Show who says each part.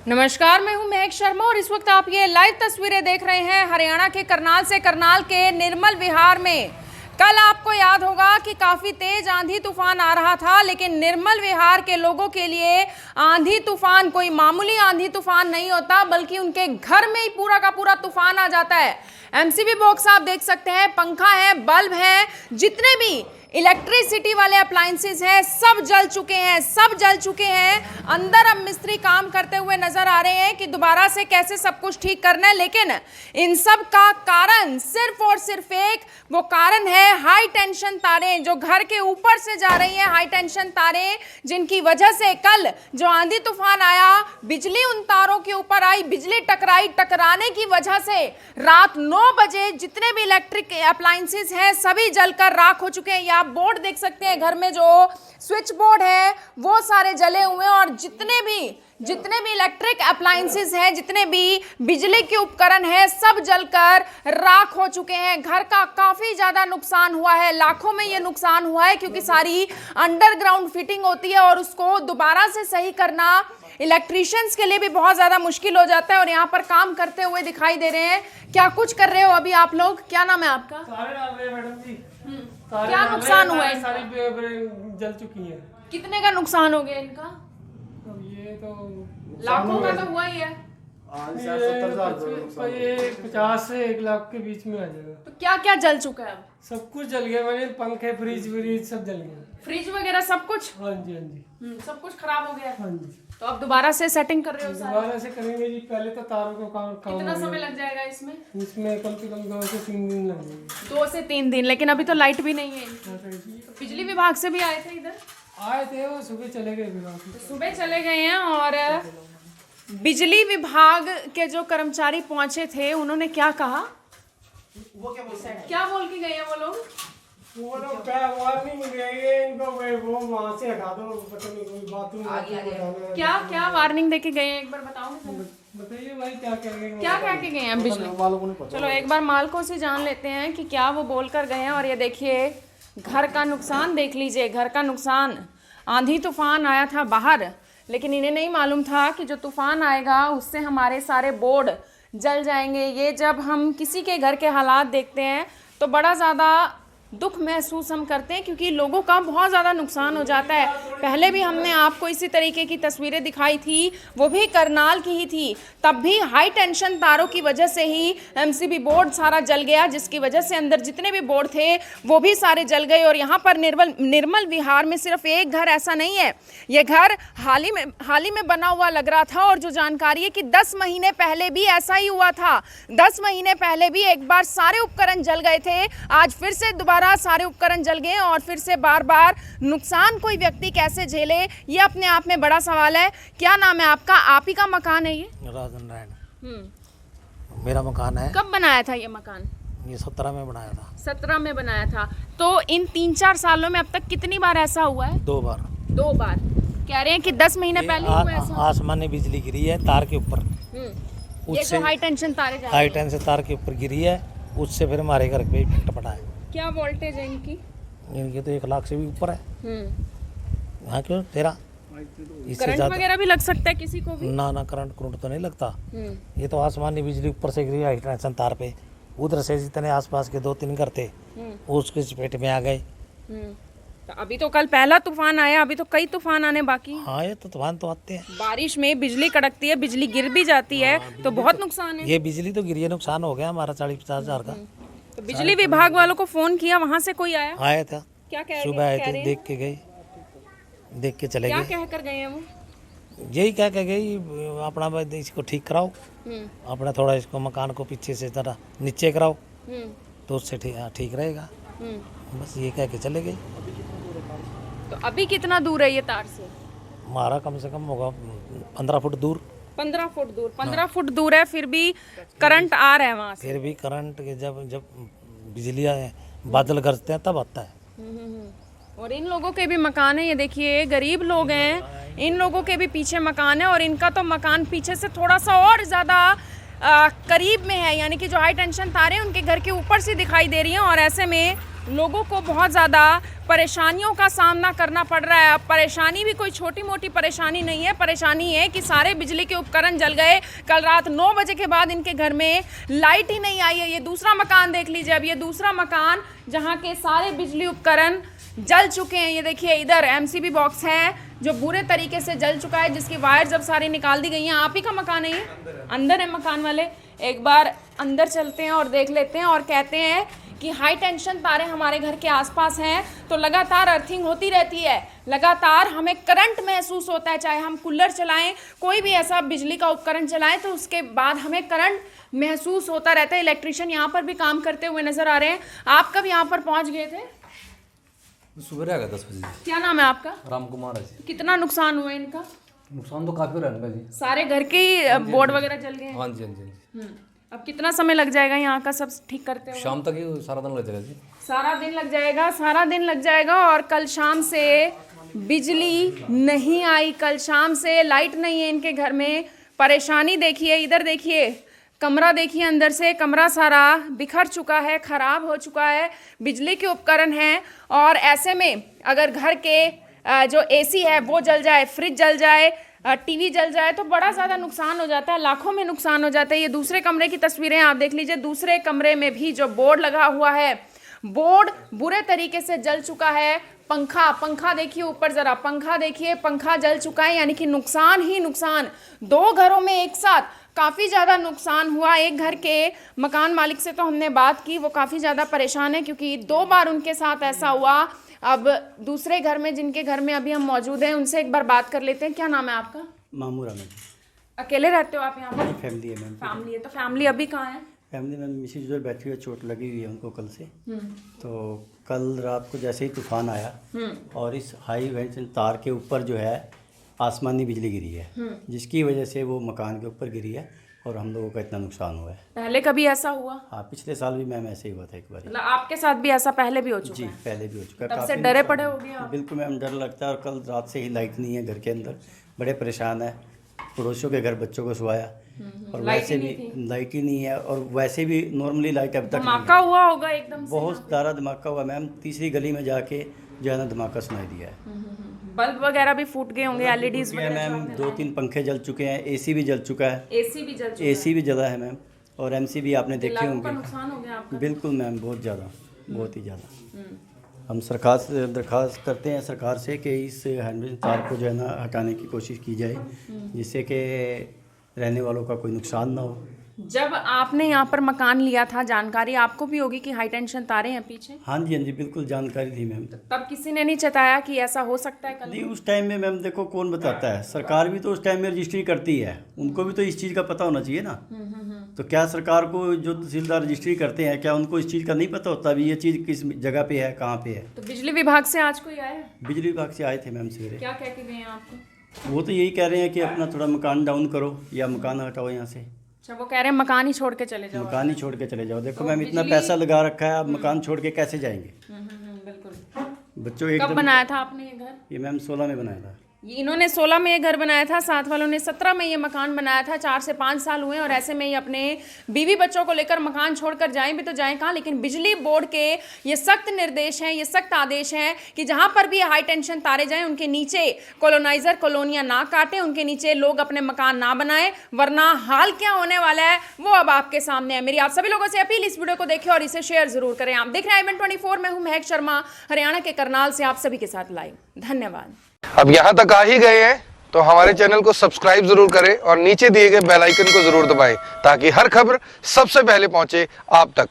Speaker 1: नमस्कार, मैं हूं महक शर्मा और इस वक्त आप ये लाइव तस्वीरें देख रहे हैं हरियाणा के करनाल से। करनाल के निर्मल विहार में कल आपको याद होगा कि काफी तेज आंधी तूफान आ रहा था, लेकिन निर्मल विहार के लोगों के लिए आंधी तूफान कोई मामूली आंधी तूफान नहीं होता, बल्कि उनके घर में ही पूरा का पूरा तूफान आ जाता है। एमसीबी बॉक्स आप देख सकते हैं, पंखा है, बल्ब है, जितने भी इलेक्ट्रिसिटी वाले अप्लायंसेस हैं सब जल चुके हैं। अंदर अब मिस्त्री काम करते हुए नजर आ रहे हैं कि दोबारा से कैसे सब कुछ ठीक करना है, लेकिन इन सब का कारण सिर्फ और सिर्फ एक वो कारण है हाई टेंशन तारें जो घर के ऊपर से जा रही हैं। हाई टेंशन तारें जिनकी वजह से कल जो आंधी तूफान आया, बिजली उन तारों के ऊपर आई, बिजली टकराने की वजह से रात 9 बजे जितने भी इलेक्ट्रिक अप्लायंसेस हैं सभी जलकर राख हो चुके हैं। आप बोर्ड देख सकते हैं, घर में जो स्विच बोर्ड है वो सारे जले हुए हैं और जितने भी इलेक्ट्रिक अप्लायंसेस हैं, जितने भी बिजली के उपकरण हैं सब जलकर राख हो चुके हैं। घर का काफी ज्यादा नुकसान हुआ है, लाखों में ये नुकसान हुआ है, क्योंकि सारी अंडरग्राउंड फिटिंग होती है और उसको दोबारा से सही करना इलेक्ट्रीशियंस के लिए भी बहुत ज्यादा मुश्किल हो जाता है। और यहाँ पर काम करते हुए दिखाई दे रहे हैं। क्या कुछ कर रहे हो अभी आप लोग? क्या नाम है आपका?
Speaker 2: सारे डाल रहे हैं मैडम जी।
Speaker 1: क्या नुकसान हुआ है?
Speaker 2: सारी जल चुकी हैं।
Speaker 1: कितने का नुकसान हो गया इनका?
Speaker 2: अब ये तो
Speaker 1: लाखों का तो हुआ ही है।
Speaker 2: ये 50 से 1 लाख के बीच में आ जाएगा।
Speaker 1: तो क्या क्या जल चुका है अब?
Speaker 2: सब कुछ जल गया, मैंने पंखे फ्रिज सब जल गया।
Speaker 1: फ्रिज वगैरह सब कुछ?
Speaker 2: हाँ जी, हाँ जी।
Speaker 1: सब कुछ खराब हो गया।
Speaker 2: हाँ जी।
Speaker 1: तो अब दोबारा से सेटिंग कर रहे हो सारा?
Speaker 2: दोबारा से करेंगे जी। पहले तो तारों को काम
Speaker 1: कितना समय लग जाएगा इसमें?
Speaker 2: इसमें कम से कम 2 से 3 दिन लग जाएंगे।
Speaker 1: 2 से 3 दिन, लेकिन अभी तो लाइट भी नहीं है। तो बिजली विभाग से भी आए थे इधर?
Speaker 2: आए थे, वो सुबह चले गए।
Speaker 1: सुबह चले गए हैं। और बिजली विभाग के जो कर्मचारी पहुंचे थे उन्होंने क्या कहा? क्या बोल के गए हैं वो लोग?
Speaker 2: वो लोग क्या वार्निंग देंगे इनको, वो वहाँ से हटा दो, पता नहीं कोई बाथरूम
Speaker 1: क्या वार्निंग देके गए हैं, एक बार बताओ।
Speaker 2: बताइए भाई, क्या करेंगे?
Speaker 1: क्या कह के गए हैं बिजली वालों को? नहीं पता। चलो एक बार मालकों से जान लेते हैं कि क्या वो बोल कर गए हैं। और ये देखिए घर का नुकसान देख लीजिए, घर का नुकसान। आंधी तूफान आया था बाहर, लेकिन इन्हें नहीं मालूम था कि जो तूफान आएगा उससे हमारे सारे बोर्ड जल जाएंगे। ये जब हम किसी के घर के हालात देखते हैं तो बड़ा ज़्यादा दुख महसूस हम करते हैं, क्योंकि लोगों का बहुत ज़्यादा नुकसान हो जाता है। पहले भी हमने आपको इसी तरीके की तस्वीरें दिखाई थी, वो भी करनाल की ही थी। तब भी हाई टेंशन तारों की वजह से ही एमसीबी बोर्ड सारा जल गया, जिसकी वजह से अंदर जितने भी बोर्ड थे वो भी सारे जल गए। और यहाँ पर निर्मल विहार में सिर्फ एक घर ऐसा नहीं है, ये घर हाल ही में बना हुआ लग रहा था। और जो जानकारी है कि 10 महीने पहले भी ऐसा ही हुआ था। 10 महीने पहले भी एक बार सारे उपकरण जल गए थे। आज फिर से दोबारा सारे उपकरण जल गए और फिर से बार नुकसान कोई व्यक्ति कैसे झेले, ये अपने आप में बड़ा सवाल है। क्या नाम है आपका? आप ही का मकान है ये?
Speaker 3: राजन नारायण मेरा मकान है।
Speaker 1: कब बनाया था ये मकान?
Speaker 3: ये 17 में बनाया था।
Speaker 1: 17 में बनाया था। तो इन 3-4 सालों में अब तक कितनी बार ऐसा हुआ है?
Speaker 3: 2 बार।
Speaker 1: 2 बार। कह रहे हैं कि 10 महीने पहले हुआ ऐसा।
Speaker 3: आसमानी बिजली गिरी है तार के ऊपर।
Speaker 1: ये जो हाई टेंशन तारे जा रही
Speaker 3: हाई टेंशन तार के ऊपर गिरी है, उससे फिर हमारे घर पे इफेक्ट पड़ा है।
Speaker 1: क्या वोल्टेज है इनकी?
Speaker 3: इनकी तो 1 लाख से भी ऊपर है। हाँ, क्यों तेरा
Speaker 1: करंट वगैरह भी लग सकता है किसी को भी?
Speaker 3: ना करंट तो नहीं लगता। ये तो आसमानी बिजली ऊपर से गिरी हाई टेंशन तार पे। उधर से जितने आसपास के 2-3 घर थे उसके चपेट में आ गए।
Speaker 1: तो अभी तो कल पहला तूफान आया, अभी तो कई तूफान आने बाकी।
Speaker 3: हाँ, ये तो तूफान तो आते हैं।
Speaker 1: बारिश में बिजली कड़कती है, बिजली गिर भी जाती है, तो बहुत नुकसान है।
Speaker 3: ये बिजली तो गिरी है, नुकसान हो गया हमारा 40-50 हज़ार का।
Speaker 1: तो बिजली विभाग वालों को फोन किया, वहाँ से कोई आया?
Speaker 3: आया था,
Speaker 1: क्या कह
Speaker 3: सुबह आए थे, देख के गए, देख के चले गए।
Speaker 1: क्या कह कर गए हैं वो?
Speaker 3: यही कह के गई अपना इसको ठीक कराओ, अपना थोड़ा इसको मकान को पीछे से जरा नीचे कराओ तो उससे ठीक रहेगा। बस ये कह के चले गए।
Speaker 1: तो अभी कितना दूर है ये तार से?
Speaker 3: हमारा कम से कम होगा 15 फुट दूर।
Speaker 1: 15 फुट दूर? 15 फुट दूर है, फिर भी करंट आ रहा है वहाँ से?
Speaker 3: फिर भी करंट जब बिजली बादल गरजते हैं तब आता है।
Speaker 1: और इन लोगों के भी मकान है, ये देखिए गरीब लोग हैं, इन लोगों के भी पीछे मकान है। और इनका तो मकान पीछे से थोड़ा सा और ज़्यादा करीब में है, यानी कि जो हाई टेंशन तारें उनके घर के ऊपर से दिखाई दे रही हैं। और ऐसे में लोगों को बहुत ज़्यादा परेशानियों का सामना करना पड़ रहा है। अब परेशानी भी कोई छोटी मोटी परेशानी नहीं है, परेशानी है कि सारे बिजली के उपकरण जल गए। कल रात 9 बजे के बाद इनके घर में लाइट ही नहीं आई है। ये दूसरा मकान देख लीजिए, अब ये दूसरा मकान जहाँ के सारे बिजली उपकरण जल चुके हैं। ये देखिए इधर एमसीबी बॉक्स है जो बुरे तरीके से जल चुका है, जिसकी वायर जब सारी निकाल दी गई हैं। आप ही का मकान है ये? अंदर है मकान वाले। एक बार अंदर चलते हैं और देख लेते हैं। और कहते हैं कि हाई टेंशन तारे हमारे घर के आसपास हैं, तो लगातार अर्थिंग होती रहती है, लगातार हमें करंट महसूस होता है। चाहे हम कूलर चलाएं, कोई भी ऐसा बिजली का उपकरण चलाएं, तो उसके बाद हमें करंट महसूस होता रहता है। इलेक्ट्रिशियन यहाँ पर भी काम करते हुए नजर आ रहे हैं। आप कब यहाँ पर पहुँच गए थे?
Speaker 4: सुबह आ गया 10 बजे।
Speaker 1: क्या नाम है आपका?
Speaker 4: राम कुमार है जी।
Speaker 1: कितना नुकसान हुआ इनका?
Speaker 4: नुकसान तो काफी रहा है जी।
Speaker 1: सारे घर के ही बोर्ड वगैरह जल गए हैं?
Speaker 4: हाँ जी, हाँ जी, हाँ जी।
Speaker 1: अब कितना समय लग जाएगा यहाँ का सब ठीक करते हुए?
Speaker 4: शाम तक ही सारा दिन लग जाएगा जी।
Speaker 1: सारा दिन लग जाएगा, सारा दिन लग जाएगा। और कल शाम से बिजली नहीं आई, कल शाम से लाइट नहीं है इनके घर में। परेशानी देखिए, इधर देखिए, कमरा देखिए, अंदर से कमरा सारा बिखर चुका है, ख़राब हो चुका है, बिजली के उपकरण हैं। और ऐसे में अगर घर के जो एसी है वो जल जाए, फ्रिज जल जाए, टीवी जल जाए, तो बड़ा ज़्यादा नुकसान हो जाता है, लाखों में नुकसान हो जाता है। ये दूसरे कमरे की तस्वीरें आप देख लीजिए। दूसरे कमरे में भी जो बोर्ड लगा हुआ है, बोर्ड बुरे तरीके से जल चुका है। पंखा देखिए ऊपर ज़रा, पंखा देखिए, पंखा जल चुका है। यानी कि नुकसान ही नुकसान। 2 घरों में एक साथ काफ़ी ज़्यादा नुकसान हुआ। एक घर के मकान मालिक से तो हमने बात की, वो काफ़ी ज़्यादा परेशान है क्योंकि 2 बार उनके साथ ऐसा हुआ। अब दूसरे घर में, जिनके घर में अभी हम मौजूद हैं, उनसे एक बार बात कर लेते हैं। क्या नाम है आपका?
Speaker 5: मामूर अहमद।
Speaker 1: अकेले रहते हो आप यहाँ पर?
Speaker 5: फैमिली है मैम।
Speaker 1: फैमिली है, तो फैमिली अभी कहाँ है?
Speaker 5: फैमिली में मिसेज उधर बैठी हुई है, चोट लगी हुई है उनको कल से। तो कल रात को जैसे ही तूफान आया और इस हाई टेंशन तार के ऊपर जो है आसमानी बिजली गिरी है, जिसकी वजह से वो मकान के ऊपर गिरी है और हम लोगों का इतना नुकसान हुआ है।
Speaker 1: पहले कभी ऐसा हुआ?
Speaker 5: हाँ, पिछले साल भी मैम ऐसे ही हुआ था एक बार।
Speaker 1: मतलब आपके साथ भी ऐसा पहले भी हो चुका
Speaker 5: जी,
Speaker 1: है?
Speaker 5: पहले भी हो चुका है।
Speaker 1: तब से
Speaker 5: काफ़ी
Speaker 1: डरे
Speaker 5: नुकसान
Speaker 1: पड़े हो गए आप?
Speaker 5: बिल्कुल मैम, डर लगता है। और कल रात से ही लाइट नहीं है घर के अंदर, बड़े परेशान है। पड़ोसियों के घर बच्चों को सुलाया और वैसे भी लाइट ही नहीं है। और वैसे भी नॉर्मली लाइट अब तक नहीं
Speaker 1: धमाका हुआ होगा एकदम से?
Speaker 5: बहुत ज़्यादा धमाका हुआ मैम। तीसरी गली में जाके जो है ना धमाका सुनाई दिया है।
Speaker 1: बल्ब वगैरह भी फूट गए होंगे, एलईडीज
Speaker 5: है मैम। 2-3 पंखे जल चुके हैं, एसी भी जल चुका है,
Speaker 1: एसी भी जल चुका है,
Speaker 5: एसी भी जला है मैम। और एमसी भी आपने देखे
Speaker 1: लाखों का
Speaker 5: होंगे।
Speaker 1: नुकसान हो गया आपका?
Speaker 5: बिल्कुल मैम, बहुत ज़्यादा, बहुत ही ज़्यादा। हम सरकार से दरख्वास्त करते हैं सरकार से कि इस हैंडल तार को जो है ना हटाने की कोशिश की जाए, जिससे कि रहने वालों का कोई नुकसान ना हो।
Speaker 1: जब आपने यहाँ पर मकान लिया था, जानकारी आपको भी होगी कि हाई टेंशन तारे हैं पीछे?
Speaker 5: हाँ जी, हाँ जी, बिल्कुल जानकारी थी मैम।
Speaker 1: तब किसी ने नहीं चताया कि ऐसा हो सकता है कल?
Speaker 5: नहीं, उस टाइम में मैम देखो कौन बताता है, सरकार भी तो उस टाइम में रजिस्ट्री करती है, उनको भी तो इस चीज़ का पता होना चाहिए ना। तो क्या सरकार को जो तहसीलदार रजिस्ट्री करते हैं, क्या उनको इस चीज़ का नहीं पता होता भी ये चीज़ किस जगह पे है, कहाँ पे है?
Speaker 1: तो बिजली विभाग से आज कोई आया?
Speaker 5: बिजली विभाग से आए थे मैम सवेरे।
Speaker 1: क्या कह के गए हैं आपको?
Speaker 5: वो तो यही कह रहे हैं कि अपना थोड़ा मकान डाउन करो या मकान हटाओ यहाँ से।
Speaker 1: अच्छा, वो कह रहे हैं मकान ही छोड़ के चले जाओ।
Speaker 5: मकान ही छोड़ के चले जाओ। देखो मैम, इतना पैसा लगा रखा है, अब मकान छोड़ के कैसे जाएंगे?
Speaker 1: बिल्कुल।
Speaker 5: बच्चों
Speaker 1: कब
Speaker 5: एकदम।
Speaker 1: बनाया था आपने ये घर?
Speaker 5: ये मैम 16 में बनाया था।
Speaker 1: इन्होंने 16 में ये घर बनाया था, साथ वालों ने 17 में ये मकान बनाया था। 4 से 5 साल हुए और ऐसे में ये अपने बीवी बच्चों को लेकर मकान छोड़कर जाएं भी तो जाएं कहाँ। लेकिन बिजली बोर्ड के ये सख्त निर्देश हैं, ये सख्त आदेश हैं कि जहां पर भी हाई टेंशन तारे जाएं, उनके नीचे कॉलोनाइजर कॉलोनियां ना काटें, उनके नीचे लोग अपने मकान ना बनाएं, वरना हाल क्या होने वाला है वो अब आपके सामने है। मेरी आप सभी लोगों से अपील, इस वीडियो को देखें और इसे शेयर जरूर करें। आप देख रहे हैं i24, मैं हूं महक शर्मा, हरियाणा के करनाल से आप सभी के साथ लाइव। धन्यवाद।
Speaker 6: अब यहाँ तक आ ही गए हैं तो हमारे चैनल को सब्सक्राइब जरूर करें और नीचे दिए गए बेल आइकन को जरूर दबाएं ताकि हर खबर सबसे पहले पहुंचे आप तक।